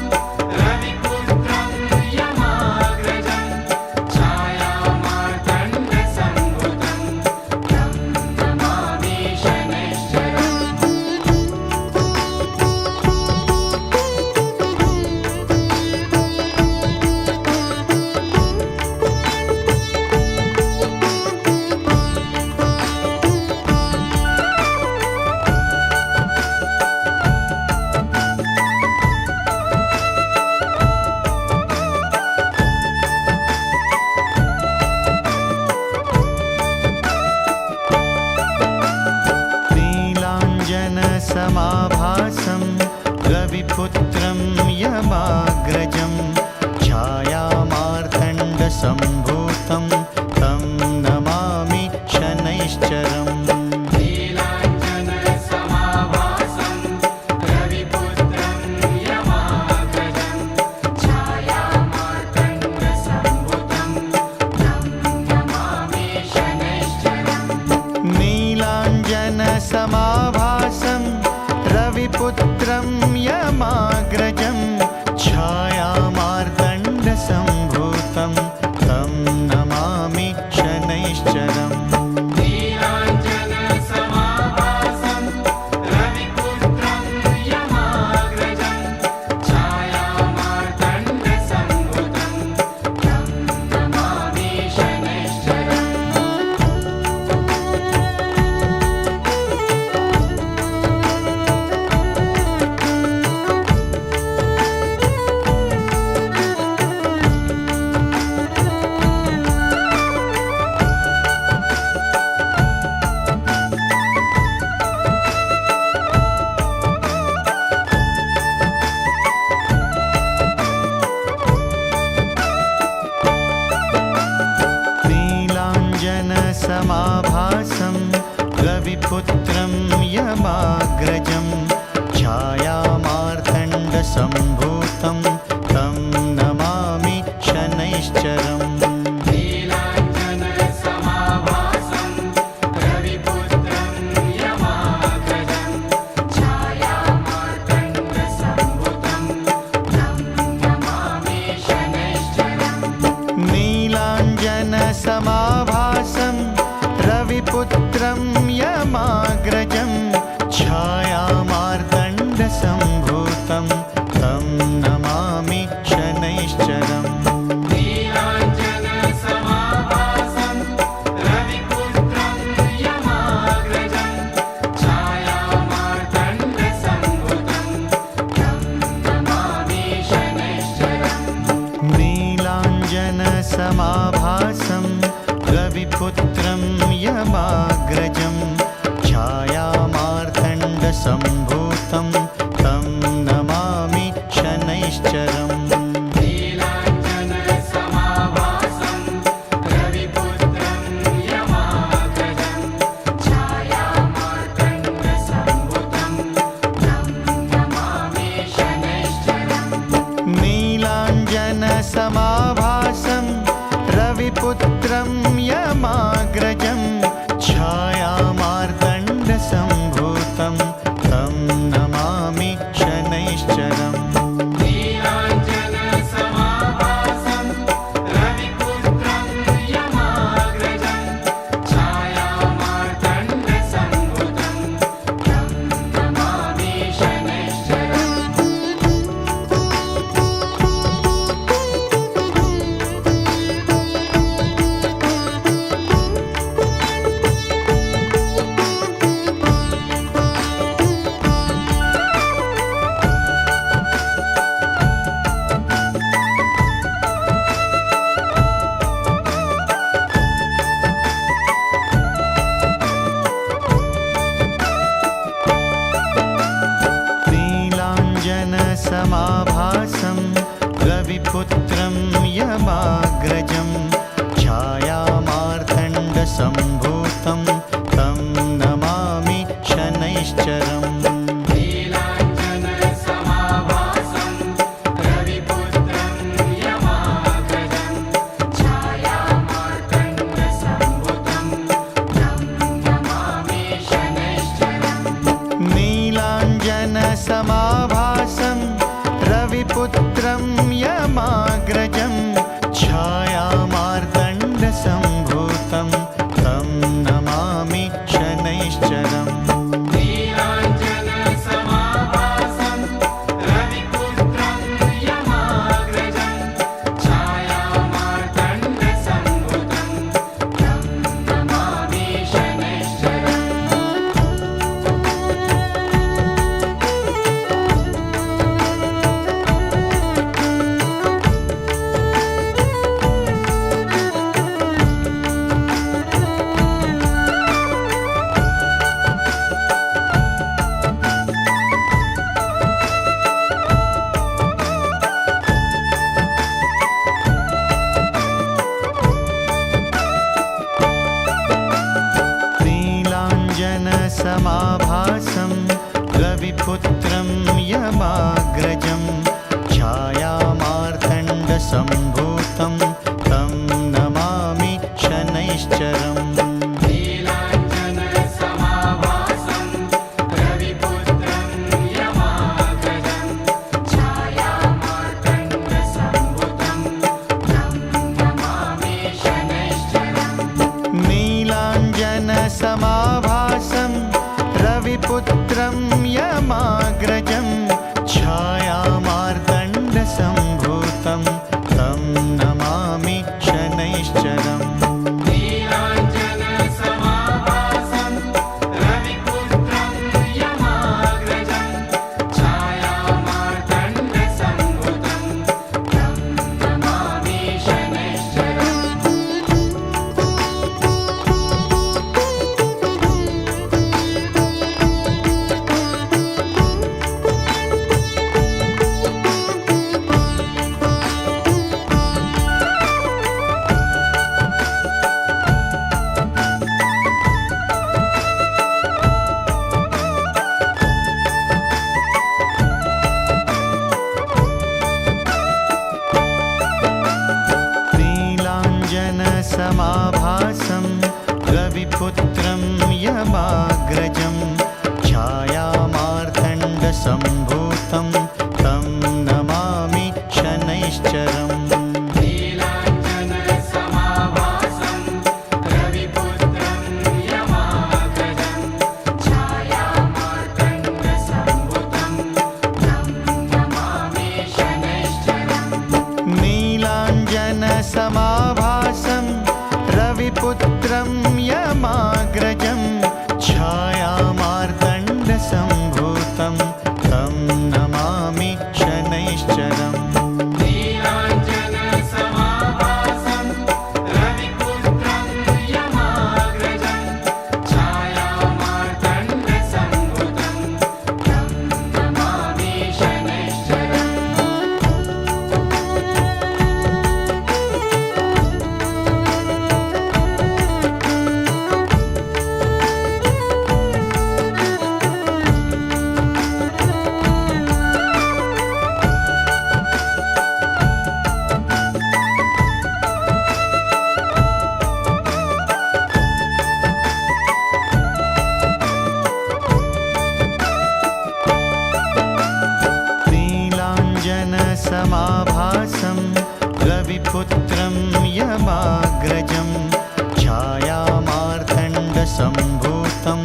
A: समाभासं रविपुत्रं यमाग्रजं छायामार्तण्डसम्भूतं तं नमामि शनैश्चरम्
B: नीलाञ्जनसमाभासं रविपुत्रं यमाग्रजं छायामार्तण्डसम्भुतं तं नमामि शनैश्चरम्
A: नीलाञ्जनसमाभासं रविपुत्रं यमाग्रजं छायामार्तण्डसम्भूतं तं नमामि शनैश्चरम्
B: नीलाञ्जनसमाभासं रविपुत्रं यमाग्रजं छायामार्तण्डसम्भुतं तं नमामि शनैश्चरम्
A: नीलाञ्जनसमाभासं रविपुत्रं यमाग्रजं छायामार्तण्डसम्भूतं तं नमामि शनैश्चरम्
B: नीलाञ्जनसमाभासं रविपुत्रं यमाग्रजं छायामार्तण्डसम्भुतं तं नमामि शनैश्चरम्
A: नीलाञ्जनसमाभासं रविपुत्रं यमाग्रजं छायामार्तण्डसम्भूतं तं नमामि शनैश्चरम्
B: नीलाञ्जनसमाभासं रविपुत्रं यमाग्रजं छायामार्तण्डसम्भुतं तं नमामि शनैश्चरम्
A: नीलाञ्जनसमाभासं रविपुत्रं यमाग्रजं छायामार्तण्डसम्भूतं तं नमामि शनैश्चरम्
B: नीलाञ्जनसमाभासं रविपुत्रं यमाग्रजं छायामार्तण्डसम्भुतं तं नमामि शनैश्चरम्
A: नीलाञ्जनसमाभासं रविपुत्रं यमाग्रजं छायामार्तण्डसम्भूतं तं नमामि शनैश्चरम्
B: नीलाञ्जनसमाभासं रविपुत्रं यमाग्रजं छायामार्तण्डसम्भुतं तं नमामि शनैश्चरम्
A: नीलाञ्जनसमाभासं रविपुत्रं यमाग्रजं छायामार्तण्डसम्भूतं तं नमामि शनैश्चरम्
B: नीलाञ्जनसमाभासं रविपुत्रं यमाग्रजं छायामार्तण्डसम्भुतं तं नमामि शनैश्चरम्
A: नीलाञ्जनसमाभासं रविपुत्रं यमाग्रजं छायामार्तण्डसम्भूतं तं नमामि शनैश्चरम्
B: नीलाञ्जनसमाभासं रविपुत्रं यमाग्रजं छायामार्तण्डसम्भुतं तं नमामि शनैश्चरम्
A: रविपुत्रं यमाग्रजं छायामार्तण्डसम्भूतं तं नमामि शनैश्चरम्
B: नीलाञ्जनसमाभासं रविपुत्रं यमाग्रजं छायामार्तण्डसम्भुतं तं नमामि शनैश्चरम्
A: नीलाञ्जनसमाभासं रविपुत्रं यमाग्रजं छायामार्तण्डसम्भूतं तं नमामि शनैश्चरम्
B: नीलाञ्जनसमाभासं रविपुत्रं यमाग्रजं छायामार्तण्डसम्भुतं तं नमामि शनैश्चरम्
A: नीलाञ्जनसमाभासं रविपुत्रं यमाग्रजं छायामार्तण्डसम्भूतं तं नमामि शनैश्चरम्
B: नीलाञ्जनसमाभासं रविपुत्रं यमाग्रजं छायामार्तण्डसम्भुतं तं नमामि शनैश्चरम्
A: नीलाञ्जनसमाभासं रविपुत्रं यमाग्रजं छायामार्तण्डसम्भूतं तं नमामि शनैश्चरम्
B: नीलाञ्जनसमाभासं रविपुत्रं यमाग्रजं छायामार्तण्डसम्भुतं तं नमामि शनैश्चरम्
A: नीलाञ्जनसमाभासं रविपुत्रं यमाग्रजं छायामार्तण्डसम्भूतं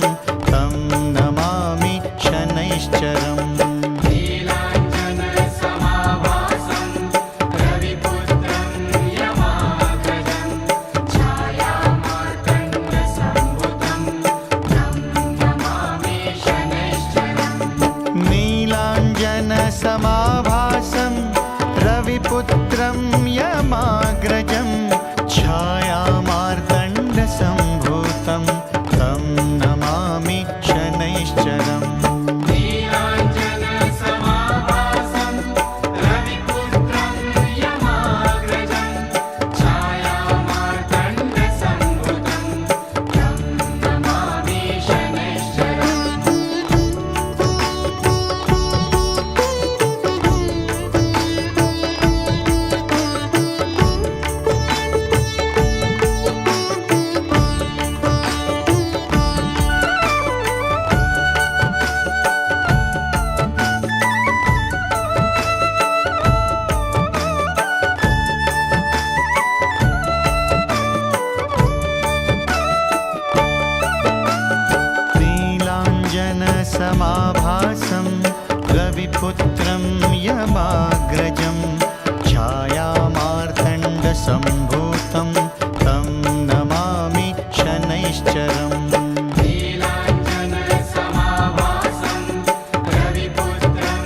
A: तं नमामि शनैश्चरम्
B: नीलाञ्जनसमाभासं रविपुत्रं यमाग्रजं छायामार्तण्डसम्भुतं तं नमामि शनैश्चरम्
A: नीलाञ्जनसमाभासं रविपुत्रं यमाग्रजं छायामार्तण्डसम्भूतं तं नमामि शनैश्चरम्
B: नीलाञ्जनसमाभासं रविपुत्रं यमाग्रजं छायामार्तण्डसम्भुतं तं नमामि शनैश्चरम्
A: नीलाञ्जनसमाभासं रविपुत्रं यमाग्रजं छायामार्तण्डसम्भूतं तं नमामि शनैश्चरम्
B: नीलाञ्जनसमाभासं रविपुत्रं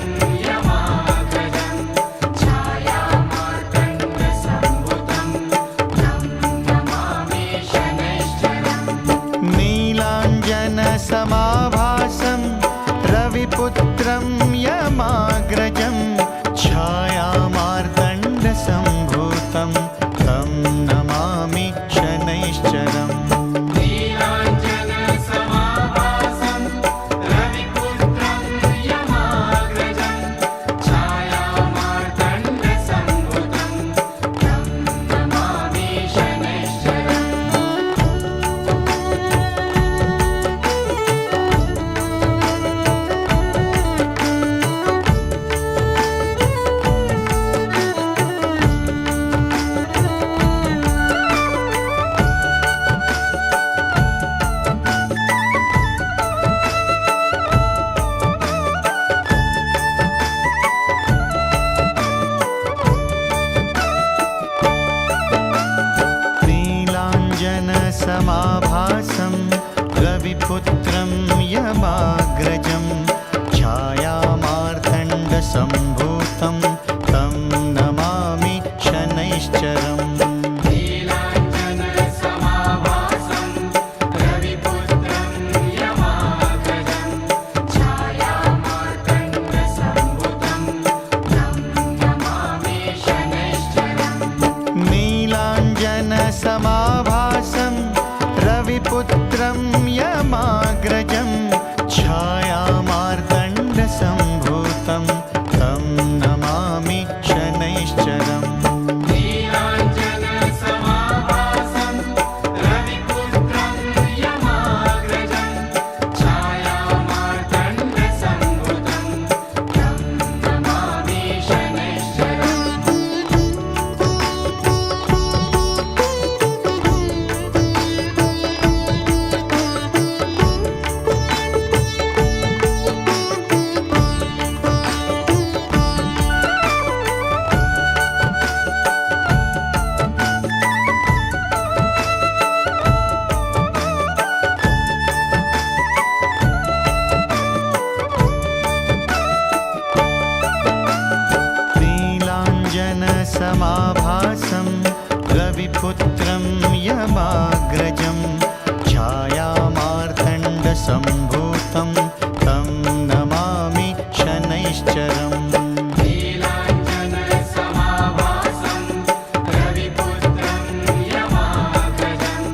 B: यमाग्रजं छायामार्तण्डसम्भुतं तं नमामि शनैश्चरम्
A: नीलाञ्जनसमाभासं रविपुत्रं यमाग्रजं समाभासं रविपुत्रं यमाग्रजं छायामार्तण्डसम्भूतं तं नमामि शनैश्चरम्
B: नीलाञ्जनसमाभासं रविपुत्रं यमाग्रजं छायामार्तण्डसम्भूतं तं नमामि शनैश्चरम्
A: नीलाञ्जनसमाभासं रविपुत्रं यमाग्रजं छायामार्तण्डसम्भूतं तं नमामि शनैश्चरम्
B: नीलाञ्जनसमाभासं रविपुत्रं यमाग्रजं छायामार्तण्डसम्भूतं तं नमामि शनैश्चरम्
A: नीलाञ्जनसमाभासं रविपुत्रं यमाग्रजं छायामार्तण्डसम्भूतं तं नमामि शनैश्चरम्
B: नीलाञ्जनसमाभासं रविपुत्रं यमाग्रजं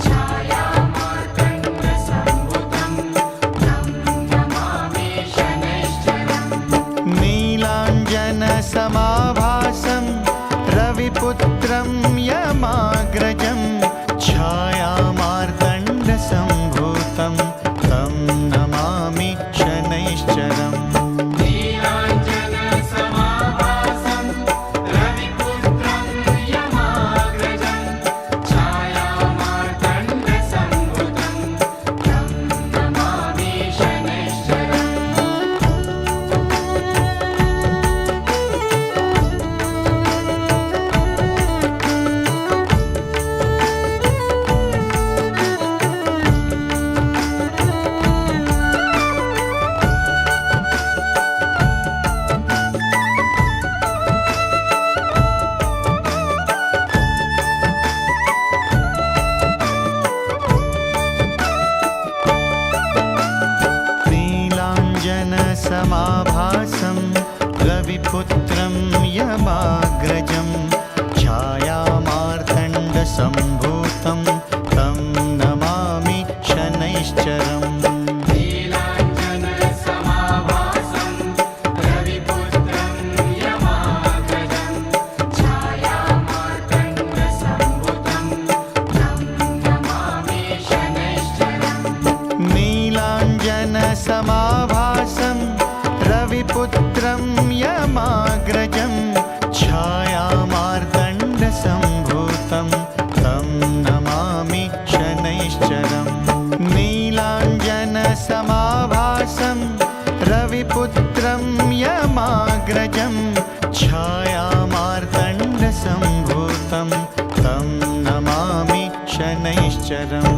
B: छायामार्तण्डसम्भूतं तं नमामि शनैश्चरम्
A: नीलाञ्जनसमाभासं रविपुत्रं यमाग्रजं छायामार्तण्डसम्भूतं तं नमामि शनैश्चरम्
B: नीलाञ्जनसमाभासं रविपुत्रं यमाग्रजं छायामार्तण्डसम्भूतं तं नमामि शनैश्चरम्
A: नीलाञ्जनसमाभासं रविपुत्रं यमाग्रजं छायामार्तण्डसम्भूतं तं नमामि शनैश्चरम्
B: नीलाञ्जनसमाभासं रविपुत्रं यमाग्रजं छायामार्तण्डसम्भूतं तं नमामि शनैश्चरम्
A: नीलाञ्जनसमाभासं रविपुत्रं यमाग्रजं छायामार्तण्डसम्भूतं तं नमामि शनैश्चरम् नीलाञ्जनसमाभासं रविपुत्रं यमाग्रजं छायामार्तण्डसम्भूतं तं नमामि शनैश्चरम्